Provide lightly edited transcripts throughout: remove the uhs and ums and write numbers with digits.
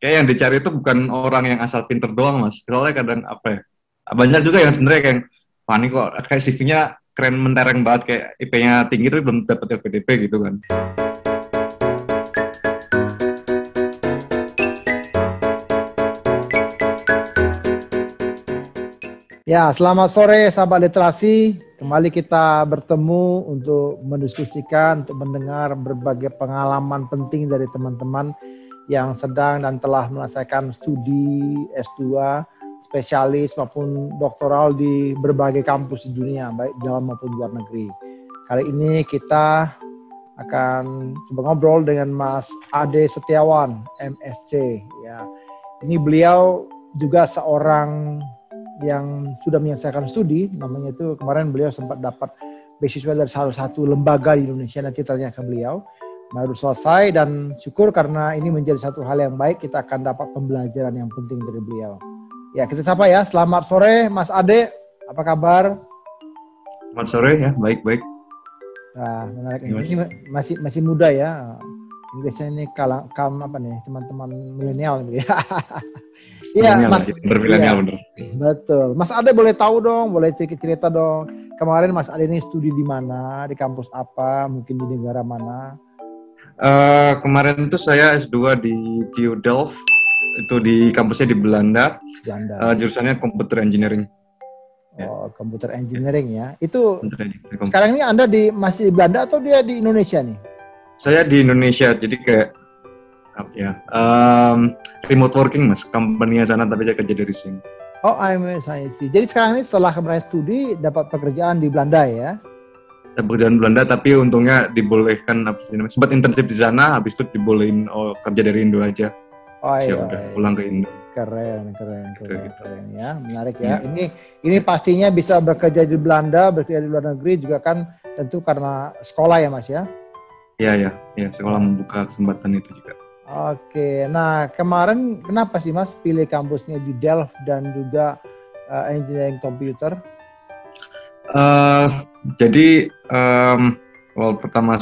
kayak yang dicari itu bukan orang yang asal pinter doang mas. Soalnya kadang apa ya, banyak juga yang sebenarnya kayak, wah ini kok kayak CV-nya keren mentereng banget kayak IP-nya tinggi tapi belum dapet LPDP gitu kan. Ya, selamat sore sahabat literasi. Kembali kita bertemu untuk mendiskusikan, untuk mendengar berbagai pengalaman penting dari teman-teman yang sedang dan telah menyelesaikan studi S2, spesialis maupun doktoral di berbagai kampus di dunia, baik dalam maupun luar negeri. Kali ini kita akan coba ngobrol dengan Mas Ade Setiawan, MSc. Ya, ini beliau juga seorang yang sudah menyelesaikan studi, namanya itu kemarin beliau sempat dapat beasiswa dari salah satu lembaga di Indonesia, nanti tanya ke beliau. Baru selesai dan syukur karena ini menjadi satu hal yang baik, kita akan dapat pembelajaran yang penting dari beliau. Ya, kita sapa ya, selamat sore Mas Ade, apa kabar? Selamat sore ya, baik-baik. Nah, menarik ini masih muda ya. Biasanya ini teman-teman milenial gitu ya. Iya, Mas. Bermilenial bener. Betul. Mas Ade boleh tahu dong, boleh cerita dong. Kemarin Mas Ade ini studi di mana, di kampus apa, mungkin di negara mana? Kemarin itu saya S2 di TU Delft, itu di kampusnya di Belanda. Jurusannya Computer Engineering. Oh, Computer Engineering ya. Itu sekarang ini Anda masih di Belanda atau dia di Indonesia nih? Saya di Indonesia, jadi kayak remote working mas, company-nya sana tapi saya kerja dari sini. Oh, I see. Jadi sekarang ini setelah kemarin studi dapat pekerjaan di Belanda ya? Pekerjaan Belanda tapi untungnya dibolehkan sempat internship di sana, habis itu dibolehin kerja dari Indo aja. Oh iya. Udah pulang ke Indo. Keren ya, menarik ya. Ini pastinya bisa bekerja di Belanda, bekerja di luar negeri juga kan tentu karena sekolah ya mas ya? Iya, sekolah membuka kesempatan itu juga. Oke, nah kemarin kenapa sih mas pilih kampusnya di Delft dan juga engineering komputer? Jadi pertama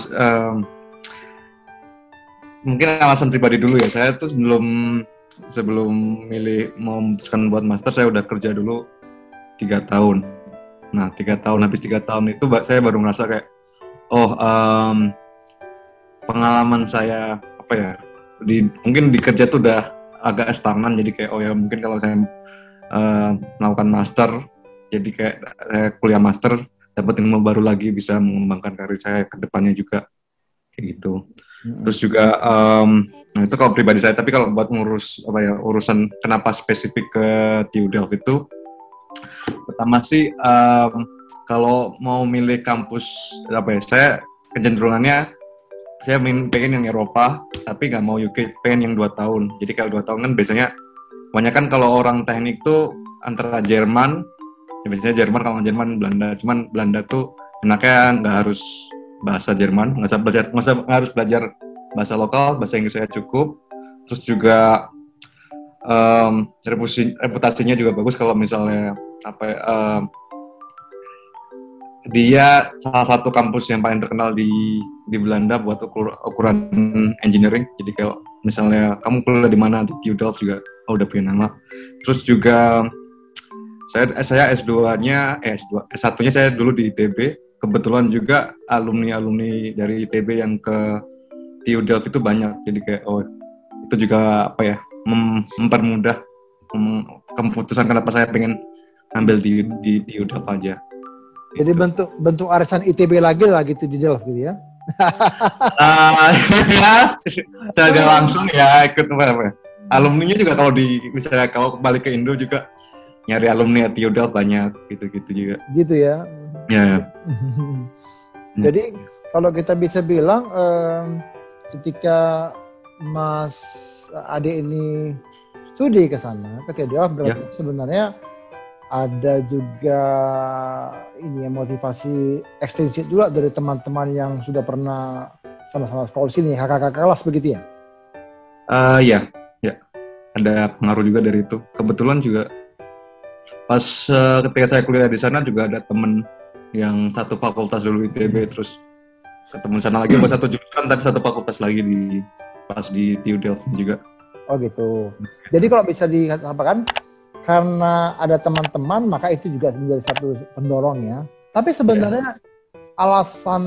mungkin alasan pribadi dulu ya. Saya tuh sebelum milih mau memutuskan buat master, saya udah kerja dulu 3 tahun. Nah 3 tahun, habis 3 tahun itu saya baru ngerasa kayak pengalaman saya mungkin di kerja tuh udah agak stagnan, jadi kayak mungkin kalau saya melakukan master, jadi kayak saya kuliah master dapat ilmu baru lagi, bisa mengembangkan karir saya ke depannya juga kayak gitu. Terus juga itu kalau pribadi saya, tapi kalau buat urusan kenapa spesifik ke TU Delft itu, pertama sih kalau mau milih kampus saya kecenderungannya saya pengen yang Eropa, tapi nggak mau UK, pengen yang 2 tahun. Jadi kalau 2 tahun kan biasanya banyak kan kalau orang teknik tuh antara Jerman, ya biasanya Jerman, kalau Jerman Belanda. Cuman Belanda tuh enaknya nggak harus bahasa Jerman, nggak harus belajar bahasa lokal, bahasa Inggris saya cukup. Terus juga reputasinya juga bagus kalau misalnya dia salah satu kampus yang paling terkenal di Belanda buat ukuran engineering. Jadi kalau misalnya kamu kuliah di mana, di TU Delft juga udah punya nama. Terus juga saya S2-nya S1-nya saya dulu di ITB. Kebetulan juga alumni dari ITB yang ke TU Delft itu banyak. Jadi kayak itu juga mempermudah keputusan kenapa saya pengen ambil di TU Delft aja. Jadi bentuk arisan ITB lagi lah gitu di Delft gitu ya? Saya nggak langsung ya ikut alumninya juga, misalnya kalau kembali ke Indo juga nyari alumni TU Delft banyak gitu juga. Gitu ya? Ya. Jadi kalau kita bisa bilang ketika Mas Ade ini studi ke sana ke Delft, berarti sebenarnya ada juga motivasi ekstrinsik juga dari teman-teman yang sudah pernah sama-sama sekolah sini, kakak-kakak kelas begitu ya? Ya, ada pengaruh juga dari itu. Kebetulan juga pas ketika saya kuliah di sana juga ada temen yang satu fakultas dulu ITB, terus ketemu di sana lagi, bukan satu jurusan tapi satu fakultas lagi pas di TU Delft juga. Oh gitu. Jadi kalau bisa dikatakan karena ada teman-teman maka itu juga menjadi satu pendorong ya. Tapi sebenarnya alasan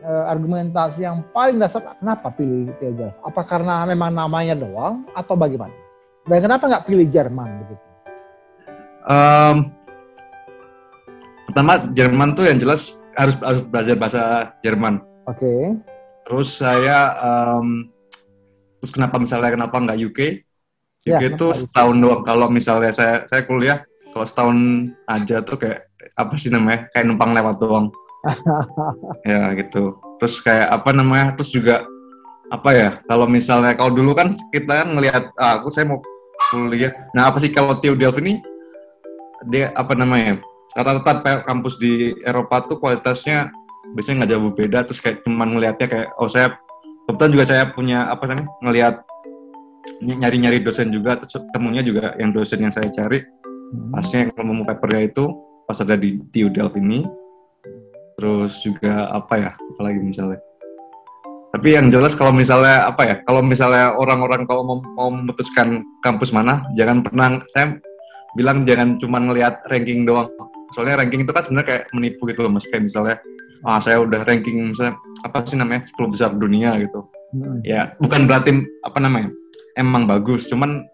argumentasi yang paling dasar kenapa pilih TU Delft? Apa karena memang namanya doang atau bagaimana? Dan kenapa nggak pilih Jerman begitu? Pertama Jerman tuh yang jelas harus belajar bahasa Jerman. Oke. Terus saya terus kenapa nggak UK? UK itu setahun doang. Kalau misalnya saya kuliah kalau setahun aja tuh kayak apa sih namanya? Kayak numpang lewat doang. Ya gitu. Terus kayak apa namanya? Terus juga apa ya? Kalau misalnya kalau dulu kan kita ngelihat saya mau kuliah. Nah, apa sih kalau TU Delft ini dia apa namanya? Rata-rata kampus di Eropa tuh kualitasnya biasanya nggak jauh beda. Terus kayak cuman ngelihatnya kayak saya kebetulan juga saya punya apa namanya? Ngelihat nyari-nyari dosen juga, terus temunya juga yang dosen yang saya cari pasnya yang ngomong papernya itu pas ada di TU Delft ini. Terus juga apa ya, apalagi misalnya. Tapi yang jelas kalau misalnya apa ya, kalau misalnya orang-orang kalau mau memutuskan kampus mana, jangan pernah, saya bilang jangan cuma ngelihat ranking doang. Soalnya ranking itu kan sebenarnya kayak menipu gitu loh mas, kayak misalnya saya udah ranking misalnya apa sih namanya 10 besar dunia gitu. Ya bukan berarti apa namanya emang bagus, cuman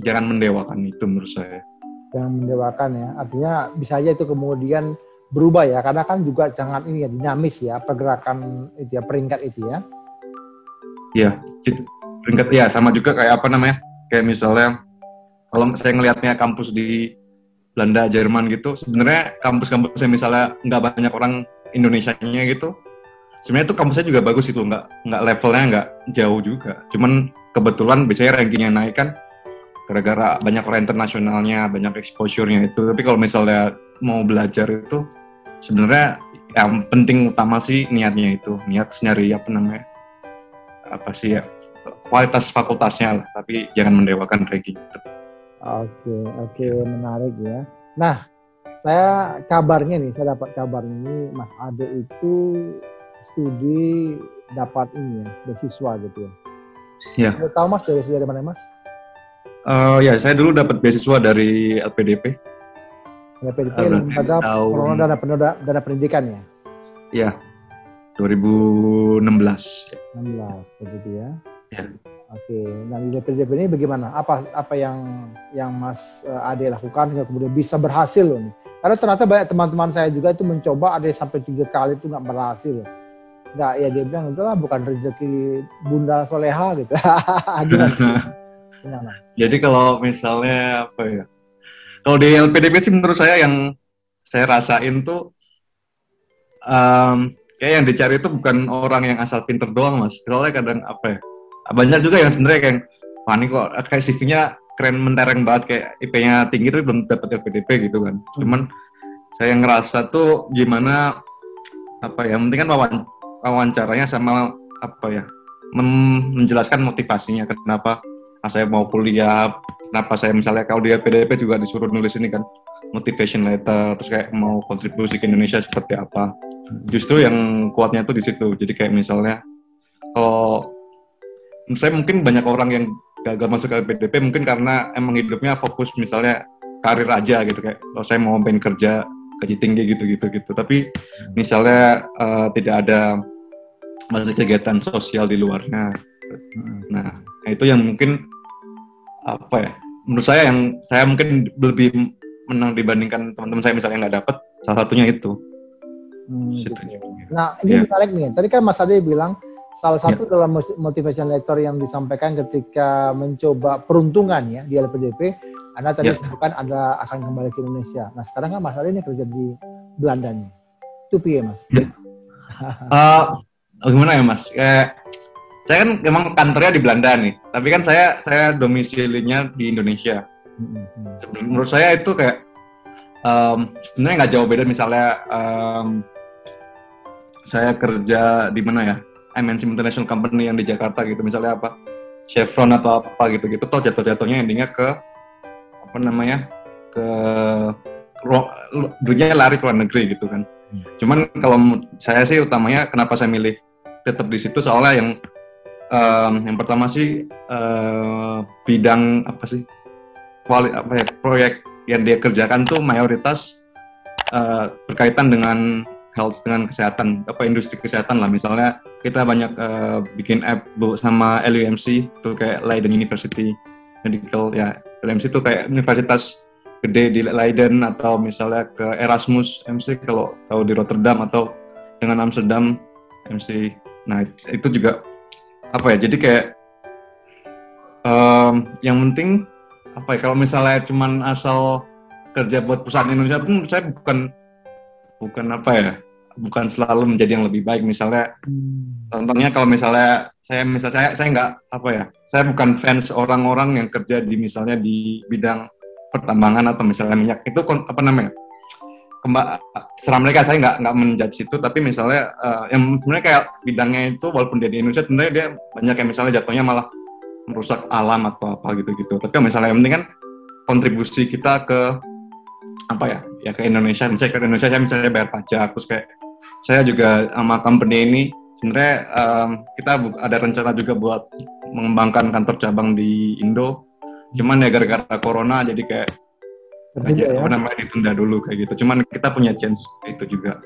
jangan mendewakan itu menurut saya. Jangan mendewakan ya, artinya bisa aja itu kemudian berubah ya, karena kan juga sangat ini ya dinamis ya pergerakan itu ya, peringkat itu ya. Iya, peringkat ya sama juga kayak apa namanya, kayak misalnya kalau saya ngelihatnya kampus di Belanda, Jerman gitu, sebenarnya kampus-kampus yang misalnya nggak banyak orang Indonesianya gitu, sebenarnya tuh kampusnya juga bagus itu, nggak levelnya nggak jauh juga, cuman kebetulan biasanya rankingnya naik kan gara-gara banyak orang internasionalnya, banyak exposure-nya itu. Tapi kalau misalnya mau belajar itu sebenarnya yang penting utama sih niatnya itu, niat nyari apa namanya apa sih ya kualitas fakultasnya lah, tapi jangan mendewakan ranking itu. Oke, menarik ya. Nah, saya kabarnya nih, saya dapat kabar ini Mas Ade itu studi dapat ini ya, beasiswa gitu ya. Iya. Saya tahu Mas dari mana Mas? Ya, saya dulu dapat beasiswa dari LPDP. LPDP lembaga pengelola dana pendidikan ya? Iya, 2016. 16 begitu ya. Ya. Oke, nah di LPDP ini bagaimana? Apa yang Mas Ade lakukan hingga kemudian bisa berhasil loh nih? Karena ternyata banyak teman-teman saya juga itu mencoba ada sampai 3 kali itu nggak berhasil loh. Nggak, ya dia bilang itulah bukan rezeki Bunda Soleha gitu. Jadi kalau misalnya apa ya? Kalau di LPDP sih menurut saya yang saya rasain tuh kayak yang dicari itu bukan orang yang asal pinter doang mas. Soalnya kadang apa ya? Banyak juga yang sebenarnya kayak wah ini kok kayak CV-nya keren mentereng banget kayak IP-nya tinggi tapi belum dapat LPDP gitu kan. Cuman saya ngerasa tuh gimana apa ya? Penting kan wawancaranya sama apa ya? Menjelaskan motivasinya kenapa saya mau kuliah, kenapa saya misalnya kalau di LPDP juga disuruh nulis ini kan motivation letter, terus kayak mau kontribusi ke Indonesia seperti apa. Justru yang kuatnya tuh di situ. Jadi kayak misalnya kalau saya mungkin banyak orang yang gagal masuk ke LPDP mungkin karena emang hidupnya fokus misalnya karir aja gitu kayak kalau saya mau pengen kerja gaji tinggi gitu. Tapi misalnya tidak ada masih kegiatan sosial di luarnya. Nah, itu yang mungkin apa ya? Menurut saya yang saya mungkin lebih menang dibandingkan teman-teman saya misalnya nggak dapat. Salah satunya itu. Gitu. Nah, ini menarik nih. Tadi kan Mas Ade bilang salah satu dalam motivation letter yang disampaikan ketika mencoba peruntungan ya di LPDP, Anda tadi sebutkan Anda akan kembali ke Indonesia. Nah, sekarang kan Mas Ade ini kerja di Belanda nih. Itu piye, Mas? Gimana ya, Mas? Saya kan memang kantornya di Belanda nih, tapi kan saya domisilinya di Indonesia. Menurut saya itu kayak sebenarnya nggak jauh beda misalnya saya kerja di mana ya, MNC International Company yang di Jakarta gitu, misalnya apa Chevron atau apa gitu toh jatuhnya endingnya ke apa namanya ke dunia lari ke luar negeri gitu kan. Cuman kalau saya sih utamanya kenapa saya milih tetap di situ soalnya yang yang pertama sih bidang apa sih proyek yang dia kerjakan tuh mayoritas berkaitan dengan health, dengan kesehatan, industri kesehatan lah. Misalnya kita banyak bikin app sama LUMC tuh kayak Leiden University Medical ya. LUMC tuh kayak universitas gede di Leiden, atau misalnya ke Erasmus MC kalau tahu di Rotterdam, atau dengan Amsterdam MC. Nah itu juga jadi kayak yang penting kalau misalnya cuman asal kerja buat perusahaan Indonesia pun saya bukan selalu menjadi yang lebih baik. Misalnya contohnya kalau misalnya saya nggak saya bukan fans orang-orang yang kerja di misalnya di bidang pertambangan atau misalnya minyak, itu serah mereka, saya nggak menjudge itu. Tapi misalnya yang sebenarnya kayak bidangnya itu walaupun dia di Indonesia sebenarnya dia banyak yang misalnya jatuhnya malah merusak alam atau apa gitu. Tapi misalnya yang penting kan kontribusi kita ke ke Indonesia. Misalnya ke Indonesia saya misalnya bayar pajak, terus kayak saya juga sama company ini sebenarnya kita ada rencana juga buat mengembangkan kantor cabang di Indo. Cuman ya gara-gara corona jadi kayak ditunda dulu kayak gitu. Cuman kita punya chance itu juga.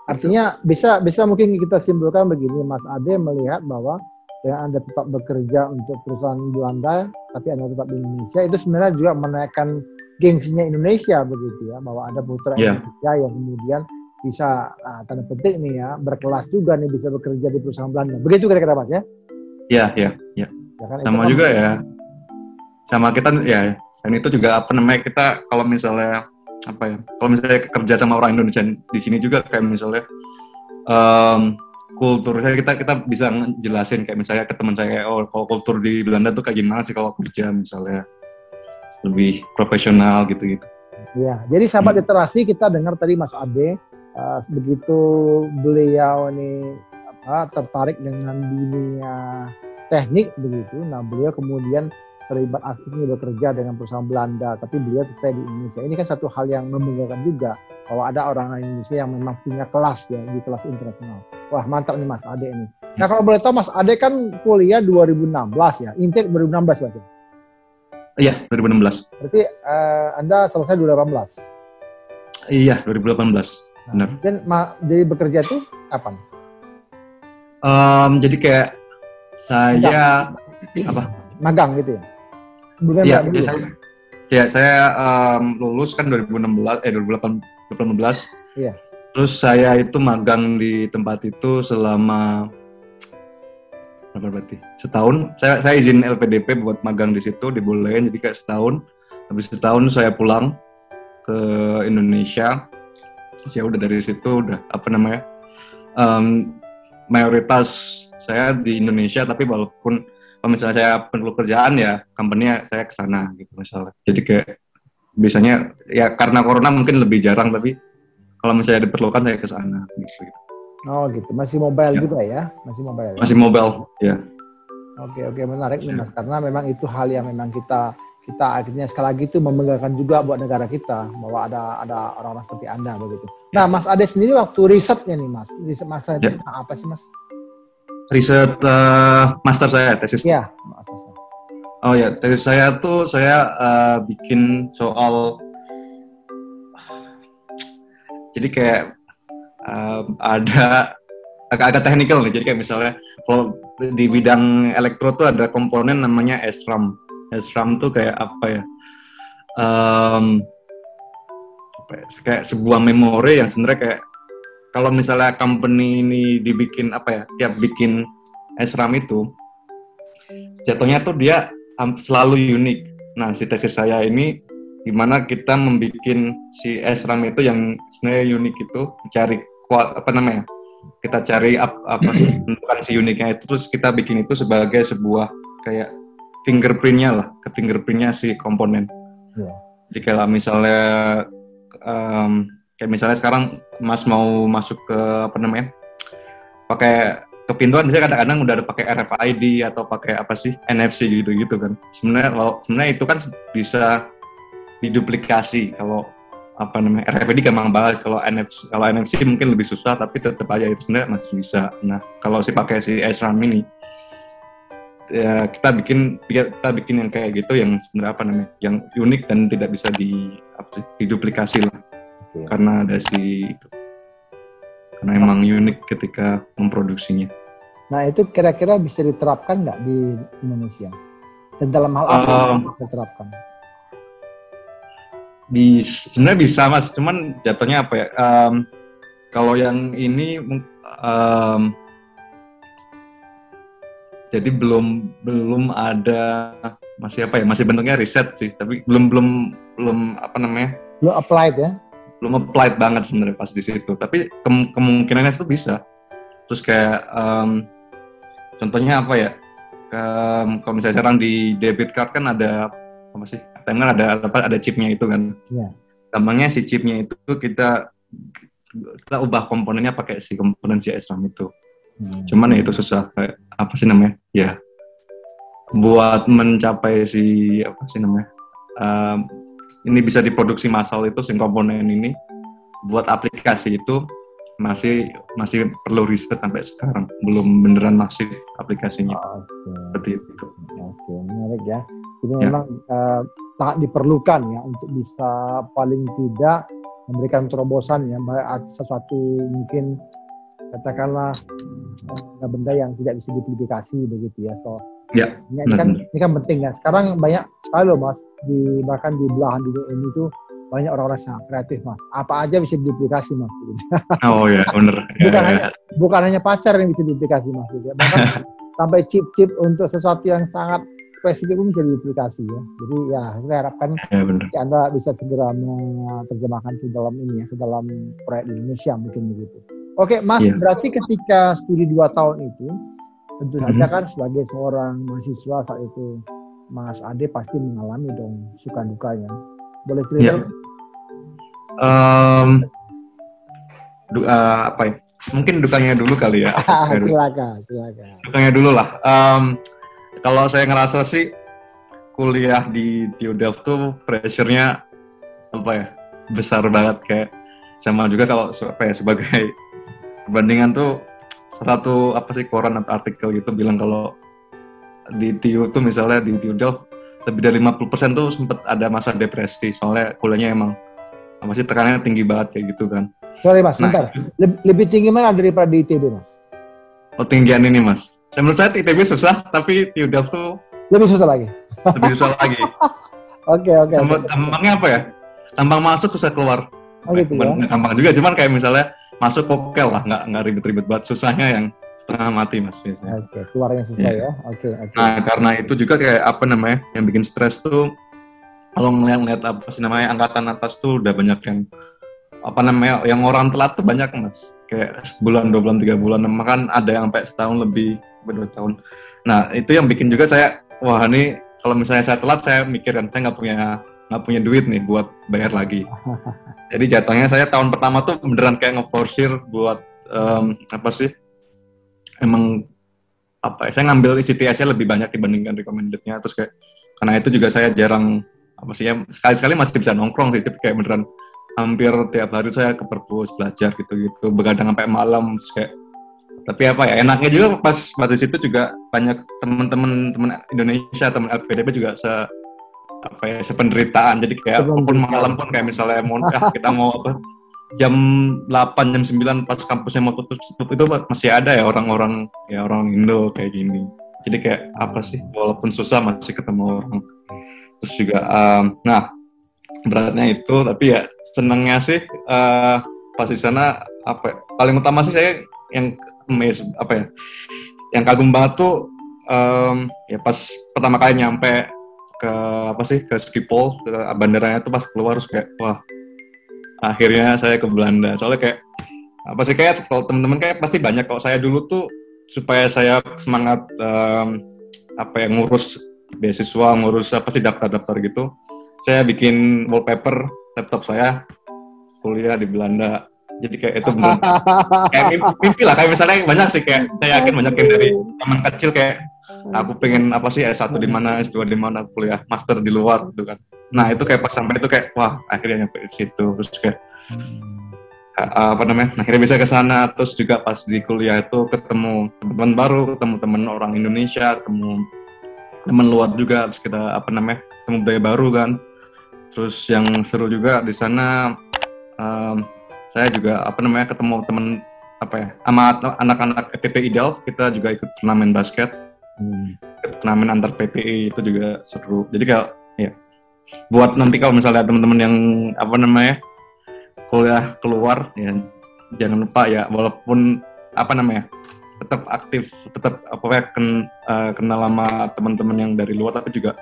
Artinya bisa mungkin kita simpulkan begini, Mas Ade melihat bahwa ya Anda tetap bekerja untuk perusahaan Belanda, tapi Anda tetap di Indonesia, itu sebenarnya juga menaikkan gengsinya Indonesia begitu ya, bahwa ada putra Indonesia yang kemudian bisa tanda petik nih ya berkelas juga nih, bisa bekerja di perusahaan Belanda. Begitu kira-kira Mas ya? Iya. Ya kan, sama juga ya. Sama kita ya, dan itu juga kita kalau misalnya kerja sama orang Indonesia di sini juga kayak misalnya kultur saya kita bisa jelasin kayak misalnya ke teman saya kalau kultur di Belanda tuh kayak gimana sih kalau kerja misalnya lebih profesional gitu. Ya, jadi sahabat literasi, kita dengar tadi Mas Ade begitu beliau ini tertarik dengan dunia teknik begitu. Nah, beliau kemudian terlibat aktifnya bekerja dengan perusahaan Belanda, tapi beliau tetap di Indonesia. Ini kan satu hal yang membanggakan juga, bahwa ada orang Indonesia yang memang punya kelas ya, di kelas internasional. Wah, mantap nih Mas Ade ini. Nah, kalau boleh tahu Mas Ade kan kuliah 2016 ya, intake 2016 berarti? Iya, 2016. Berarti Anda selesai 2018? Iya, 2018. Benar. Dan jadi bekerja itu kapan? Jadi kayak saya magang gitu ya? Iya, saya lulus kan 2018. Iya. Terus saya itu magang di tempat itu selama berarti setahun. Saya izin LPDP buat magang di situ, dibolehin, jadi kayak setahun. Habis setahun saya pulang ke Indonesia. Ya udah dari situ udah mayoritas saya di Indonesia, tapi walaupun kalau misalnya saya perlu kerjaan ya company-nya saya ke sana gitu misalnya. Jadi kayak biasanya ya karena corona mungkin lebih jarang, tapi kalau misalnya diperlukan saya ke sana gitu. Oh gitu, masih mobile juga ya? Masih mobile, ya. Oke, menarik nih Mas, karena memang itu hal yang memang kita akhirnya sekali lagi itu membanggakan juga buat negara kita, bahwa ada orang-orang seperti Anda begitu. Nah, Mas Ade sendiri waktu risetnya nih Mas, riset master itu apa sih Mas? Riset master saya, tesis. Iya, master saya. Oh ya, tesis saya tuh bikin soal, jadi kayak ada agak teknikal nih. Jadi kayak misalnya kalau di bidang elektro tuh ada komponen namanya SRAM. SRAM tuh kayak kayak sebuah memori yang sebenarnya kayak kalau misalnya company ini dibikin tiap bikin SRAM itu jatuhnya tuh dia selalu unik. Nah, si tesis saya ini gimana kita membuat si SRAM itu yang sebenarnya unik itu, cari kita cari apa sih bentukan si uniknya itu, terus kita bikin itu sebagai sebuah kayak fingerprintnya si komponen. Jadi kayak misalnya kayak misalnya sekarang Mas mau masuk ke pakai kepintuan, misalnya kadang-kadang udah ada pakai RFID atau pakai NFC gitu kan. Sebenarnya itu kan bisa diduplikasi. Kalau RFID gampang banget, kalau NFC mungkin lebih susah, tapi tetap aja itu sebenarnya masih bisa. Nah, kalau pakai si SRAM ini ya kita bikin yang kayak gitu yang sebenarnya apa namanya, yang unik dan tidak bisa diduplikasi lah. Oke. Karena ada itu, karena emang unik ketika memproduksinya. Nah itu kira-kira bisa diterapkan nggak di Indonesia? Dan dalam hal apa yang bisa diterapkan? Sebenarnya bisa Mas, cuman jatuhnya apa ya? Kalau yang ini jadi belum ada, masih apa ya? Masih bentuknya riset sih, tapi belum apa namanya? Belum applied ya? Belum applied banget sebenarnya pas di situ. Tapi kemungkinannya itu bisa. Terus kayak contohnya apa ya? Kalau misalnya sekarang di debit card kan ada apa sih? ATM kan ada chipnya itu kan. Iya. Gampangnya si chipnya itu kita ubah komponennya pakai si komponen CS/RAM itu. Cuman ya itu susah, kayak apa sih namanya? Ya, buat mencapai si apa sih namanya? Ini bisa diproduksi massal itu si komponen ini, buat aplikasi itu masih perlu riset sampai sekarang, belum beneran masif aplikasinya. Seperti itu. Oke, menarik ya. Jadi memang sangat diperlukan ya untuk bisa paling tidak memberikan terobosan ya, sesuatu mungkin katakanlah benda yang tidak bisa dipublikasi begitu ya. So ya, ini kan penting ya. Sekarang banyak sekali loh Mas, bahkan di belahan dunia ini tuh banyak orang-orang sangat kreatif Mas. Apa aja bisa diduplikasi Mas. Oh ya, benar. Bukan hanya pacar yang bisa diduplikasi Mas. Bahkan sampai chip-chip untuk sesuatu yang sangat spesifik pun bisa diduplikasi ya. Jadi ya saya harapkan Anda bisa segera menerjemahkan ke dalam ini ya, ke dalam proyek di Indonesia mungkin begitu. Oke Mas, berarti ketika studi 2 tahun itu tentu saja kan sebagai seorang mahasiswa saat itu Mas Ade pasti mengalami dong suka dukanya. Boleh cerita? Apa ya? Mungkin dukanya dulu kali ya. Silakan. Dukanya dulu lah. Kalau saya ngerasa sih kuliah di TU Delft tuh pressure-nya apa ya, besar banget, kayak sama juga kalau sebagai perbandingan tuh satu apa sih koran atau artikel gitu bilang kalau di TU tuh misalnya di TU Delft lebih dari 50% tuh sempat ada masa depresi soalnya kuliahnya emang apa sih tekanannya tinggi banget kayak gitu kan. Sorry Mas, sebentar. Lebih tinggi mana daripada di ITB Mas? Oh, tinggian ini Mas. Menurut saya ITB susah, tapi TU Delft tuh lebih susah lagi. Oke. Tampangnya apa ya? Tampang masuk susah keluar. Gitu ya? Tampang juga, cuman kayak misalnya masuk oke lah, nggak ribet-ribet banget. Susahnya yang setengah mati Mas biasanya. Oke, keluarnya susah ya. Oke. Nah karena itu juga kayak apa namanya, yang bikin stres tuh kalau ngeliat apa sih namanya angkatan atas tuh udah banyak yang apa namanya, yang orang telat tuh banyak Mas. Kayak sebulan, 2 bulan, 3 bulan, bahkan ada yang sampai setahun lebih, 2 tahun. Nah itu yang bikin juga saya, wah ini kalau misalnya saya telat, saya mikir kan saya nggak punya duit nih buat bayar lagi. Jadi jatuhnya saya tahun pertama tuh beneran kayak ngeforsir buat apa sih, emang apa ya, saya ngambil ICTS-nya lebih banyak dibandingkan recommended-nya. Terus kayak karena itu juga saya jarang apa sih ya, sekali-sekali masih bisa nongkrong sih, tapi kayak beneran hampir tiap hari saya ke perpus belajar gitu-gitu, begadang sampai malam. Terus kayak, tapi apa ya, enaknya juga pas di situ juga banyak teman-teman Indonesia, teman LPDP juga sependeritaan. Jadi kayak walaupun malam pun kayak misalnya kita mau apa, jam 8, jam 9 pas kampusnya mau tutup itu masih ada ya orang Indo kayak gini. Jadi kayak apa sih, walaupun susah masih ketemu orang. Terus juga nah beratnya itu, tapi ya senangnya sih pas di sana apa ya, paling utama sih saya yang yang kagum banget tuh ya pas pertama kali nyampe ke ke Schiphol, ke bandaranya tuh pas keluar terus kayak wah akhirnya saya ke Belanda. Soalnya kayak apa sih, kayak kalau teman-teman kayak pasti banyak, kalau saya dulu tuh supaya saya semangat ngurus beasiswa, ngurus daftar gitu, saya bikin wallpaper laptop saya kuliah di Belanda. Jadi kayak itu benar kayak mimpi lah, kayak misalnya banyak sih, kayak saya yakin banyak yang dari teman kecil kayak aku pengen S1 di mana, S2 di mana, kuliah master di luar gitu kan. Nah itu kayak pas sampai itu kayak wah akhirnya nyampe di situ. Terus kayak akhirnya bisa ke sana. Terus juga pas di kuliah itu ketemu teman-teman baru, ketemu teman orang Indonesia, ketemu teman luar juga, terus kita ketemu budaya baru kan. Terus yang seru juga di sana saya juga ketemu teman sama anak-anak PPI Delft. Kita juga ikut turnamen basket, turnamen antar PPI, itu juga seru. Jadi kalau ya buat nanti kalau misalnya teman-teman yang kuliah keluar ya, jangan lupa ya, walaupun tetap aktif, tetap kenal sama teman-teman yang dari luar, tapi juga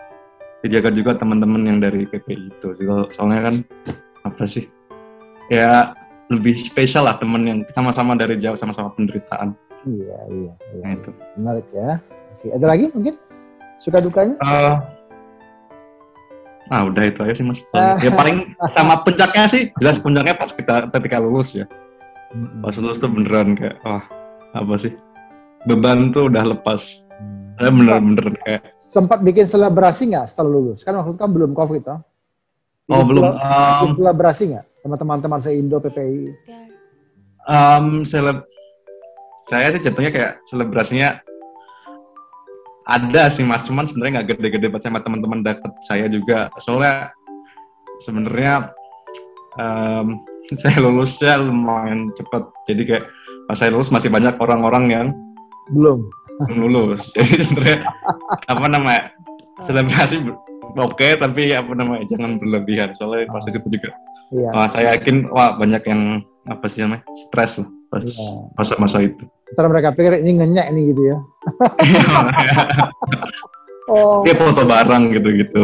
dijaga juga teman-teman yang dari PPI itu. Soalnya kan ya lebih spesial lah, teman yang sama-sama dari jauh, sama-sama penderitaan. Iya. Nah, itu menarik ya. Oke, ada lagi mungkin suka dukanya? Udah itu aja sih Mas. Ya paling sama puncaknya sih, jelas puncaknya pas ketika lulus ya. Pas lulus tuh beneran kayak beban tuh udah lepas. Saya bener-bener kayak. Sempat bikin selebrasi nggak setelah lulus? Kan waktu itu kan belum COVID toh. Belum. Bikin selebrasi nggak sama teman-teman se-Indo PPI? Saya sih jatuhnya kayak selebrasinya ada sih Mas, cuman sebenarnya nggak gede-gede banget sama teman-teman dekat saya juga. Soalnya sebenarnya saya lulusnya lumayan cepat. Jadi kayak pas saya lulus masih banyak orang-orang yang belum lulus. Jadi sebenarnya selebrasi oke, tapi jangan berlebihan. Soalnya pas itu juga saya yakin banyak yang stres lah pas masa-masa itu. Ntar mereka pikir ini ngenyek nih gitu ya. Dia foto bareng gitu-gitu.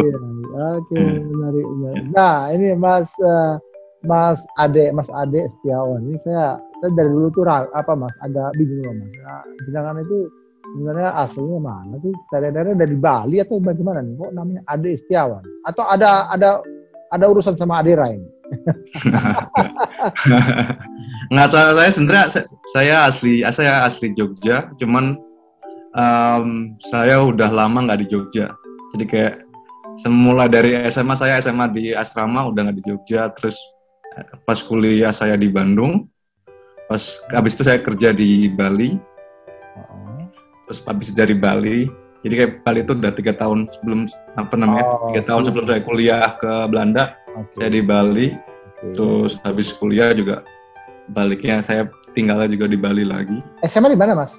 Oke, menarik. Nah, ini Mas Ade Setiawan. Ini saya dari dulu tuh Mas, agak bingung loh Mas. Nah, jenengan itu sebenarnya aslinya mana sih? Daerah-daerah dari Bali atau bagaimana nih? Kok namanya Ade Setiawan? Atau ada urusan sama Ade Rain? Nggak, saya sebenarnya saya asli Jogja, cuman saya udah lama nggak di Jogja. Jadi kayak semula dari SMA, saya SMA di asrama udah nggak di Jogja, terus pas kuliah saya di Bandung, pas habis itu saya kerja di Bali, terus habis dari Bali, jadi kayak Bali itu udah 3 tahun sebelum 3 tahun sebelum saya kuliah ke Belanda, saya di Bali, terus habis kuliah juga baliknya saya tinggalnya juga di Bali lagi. SMA di mana Mas?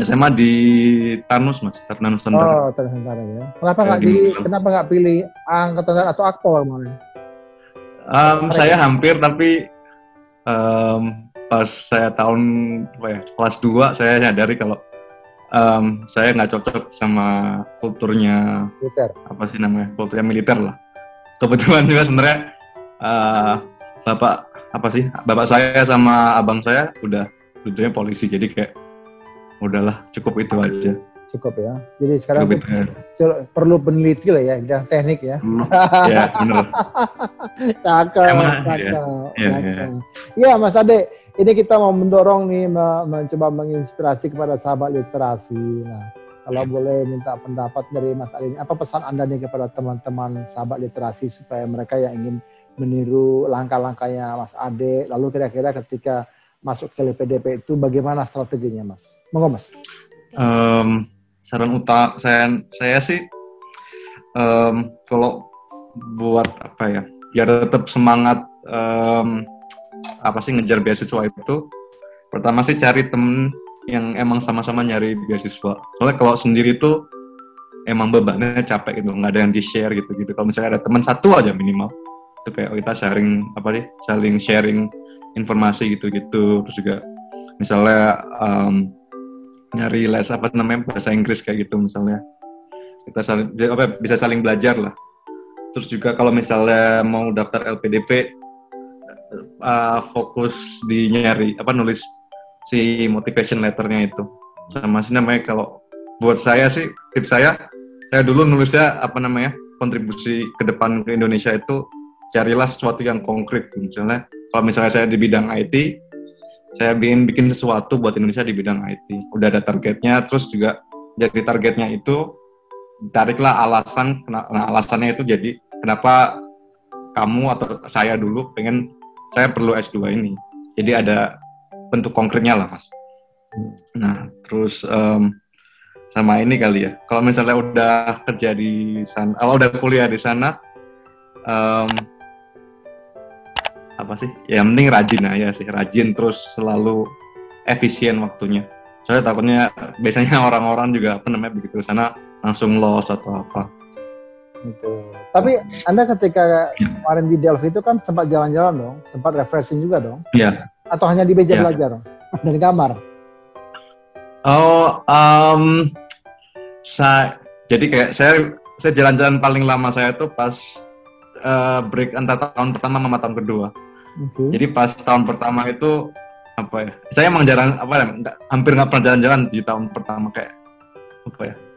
SMA di Tanus Mas, Taruna Nusantara. Oh, Taruna Nusantara ya. Kenapa nggak pilih Angkatan Darat atau Akpol kemarin? Saya hampir, tapi pas saya kelas 2 saya nyadari kalau saya nggak cocok sama kulturnya militer. Kulturnya militer lah. Kebetulan juga sebenarnya bapak saya sama abang saya udah dulunya polisi, jadi kayak udahlah cukup itu aja. Cukup ya. Jadi sekarang perlu peneliti lah ya, bidang teknik ya. Ya benar. Cakep. Ya Mas Ade, ini kita mau mendorong nih, mencoba menginspirasi kepada sahabat literasi. Nah, kalau boleh minta pendapat dari Mas Ade, apa pesan Anda nih kepada teman-teman sahabat literasi supaya mereka yang ingin meniru langkah-langkahnya Mas Ade, lalu kira-kira ketika masuk ke LPDP itu bagaimana strateginya Mas? Monggo Mas. Saran utama saya sih kalau buat biar tetap semangat ngejar beasiswa itu, pertama sih cari temen yang emang sama-sama nyari beasiswa. Soalnya kalau sendiri tuh emang bebannya capek gitu, nggak ada yang di-share gitu. Kalau misalnya ada teman satu aja minimal, itu kayak kita saling sharing informasi gitu. Terus juga misalnya nyari les bahasa Inggris kayak gitu misalnya. Kita bisa saling belajar lah. Terus juga kalau misalnya mau daftar LPDP, fokus di nyari nulis si motivation letternya itu. Sama sih kalau buat saya sih, tips saya dulu nulisnya kontribusi ke depan ke Indonesia itu carilah sesuatu yang konkret. Misalnya kalau misalnya saya di bidang IT, saya bikin sesuatu buat Indonesia di bidang IT. Udah ada targetnya, terus juga dari targetnya itu tariklah alasan. Nah, alasannya itu jadi kenapa kamu atau saya dulu saya perlu S2 ini. Jadi ada bentuk konkretnya lah Mas. Nah terus sama ini kali ya. Kalau misalnya udah kerja di sana, udah kuliah di sana, apa sih? Ya, yang penting rajin aja sih, rajin terus selalu efisien waktunya. Soalnya takutnya biasanya orang-orang juga begitu ke sana langsung loss atau apa. Gitu. Tapi Anda ketika kemarin di Delft itu kan sempat jalan-jalan dong, sempat refreshing juga dong? Iya. Atau hanya di meja belajar dari kamar? Jadi kayak saya jalan-jalan paling lama saya tuh pas break antara tahun pertama sama tahun kedua. Jadi pas tahun pertama itu saya emang jarang hampir nggak pernah jalan-jalan di tahun pertama, kayak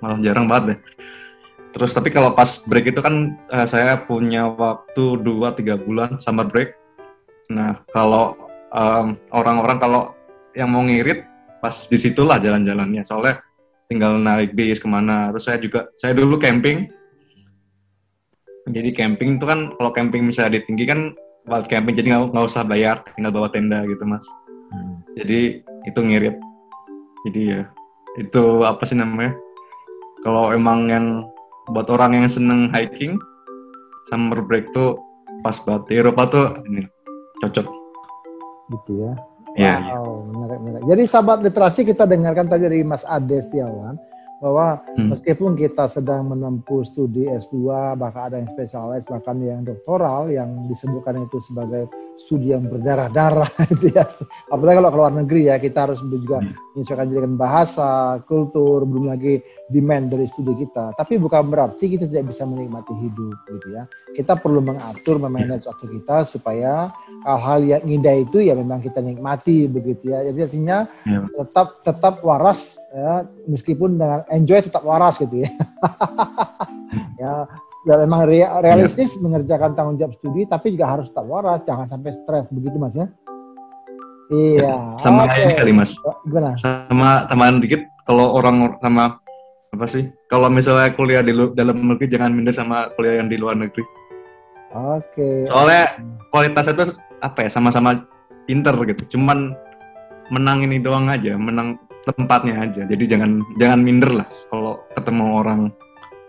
malah jarang banget deh. Terus tapi kalau pas break itu kan saya punya waktu 2-3 bulan summer break. Nah kalau orang-orang kalau yang mau ngirit pas disitulah jalan-jalannya, soalnya tinggal naik bis kemana. Terus saya dulu camping. Jadi camping itu kan kalau camping misalnya di tinggi kan buat camping, jadi nggak usah bayar, tinggal bawa tenda gitu mas. Jadi itu ngirit. Jadi ya itu apa sih namanya? Kalau emang yang buat orang yang seneng hiking, summer break tuh pas banget. Di Eropa tuh ini cocok. Gitu ya. Wow, menarik. Jadi sahabat literasi, kita dengarkan tadi dari Mas Ade Setiawan bahwa meskipun kita sedang menempuh studi S2, bahkan ada yang spesialis, bahkan yang doktoral, yang disebutkan itu sebagai studi yang berdarah-darah gitu ya. Apalagi kalau keluar negeri ya, kita harus juga menyesuaikan diri dengan bahasa, kultur, belum lagi demand dari studi kita. Tapi bukan berarti kita tidak bisa menikmati hidup gitu ya. Kita perlu mengatur, memanage waktu kita supaya hal-hal yang indah itu ya memang kita nikmati begitu ya. Jadi artinya tetap waras ya, meskipun dengan enjoy tetap waras gitu ya. Ya, dan memang realistis mengerjakan tanggung jawab studi, tapi juga harus tetap waras, jangan sampai stres begitu mas ya. Iya. Sama ini kali mas. Gimana? Sama tambahan dikit, kalau orang sama apa sih? Kalau misalnya kuliah di dalam negeri jangan minder sama kuliah yang di luar negeri. Oke. Soalnya kualitasnya itu sama-sama pinter gitu. Cuman menang ini doang aja, menang tempatnya aja. Jadi jangan minder lah kalau ketemu orang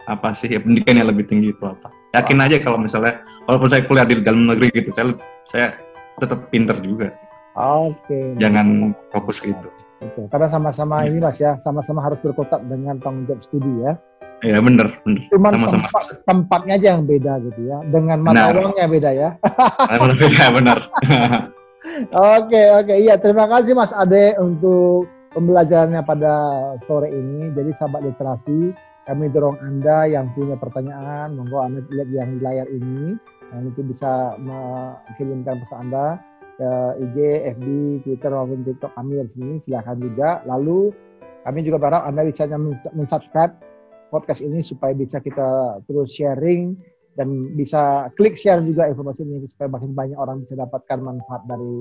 pendidikannya lebih tinggi itu apa. Yakin aja kalau misalnya walaupun saya kuliah di dalam negeri gitu, saya tetap pinter juga. Oke. Jangan fokus gitu. Oke. Karena sama-sama ini mas ya, sama-sama harus berkotak dengan tanggung jawab studi ya. Iya benar. Cuman sama-sama tempatnya aja yang beda gitu ya, dengan mata uangnya beda ya. Benar. Oke, iya terima kasih Mas Ade untuk pembelajarannya pada sore ini. Jadi sahabat literasi, kami dorong Anda yang punya pertanyaan, monggo Anda lihat yang di layar ini, nanti bisa mengirimkan pesan Anda ke IG, FB, Twitter maupun TikTok kami di sini, silakan juga. Lalu kami juga berharap Anda bisa men-subscribe podcast ini supaya bisa kita terus sharing dan bisa klik share juga informasi ini supaya makin banyak orang bisa dapatkan manfaat dari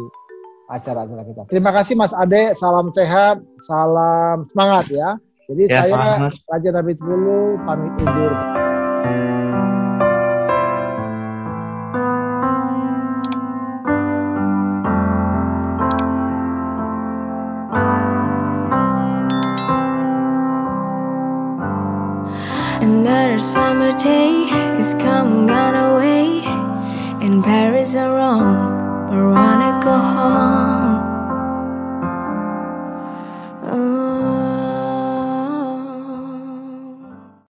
acara-acara kita. Terima kasih Mas Ade, salam sehat, salam semangat ya. Jadi ya, saya Raja Nabi Tulu pamit undur. Another summer day is come gone away. In Paris or Rome, I wanna go home.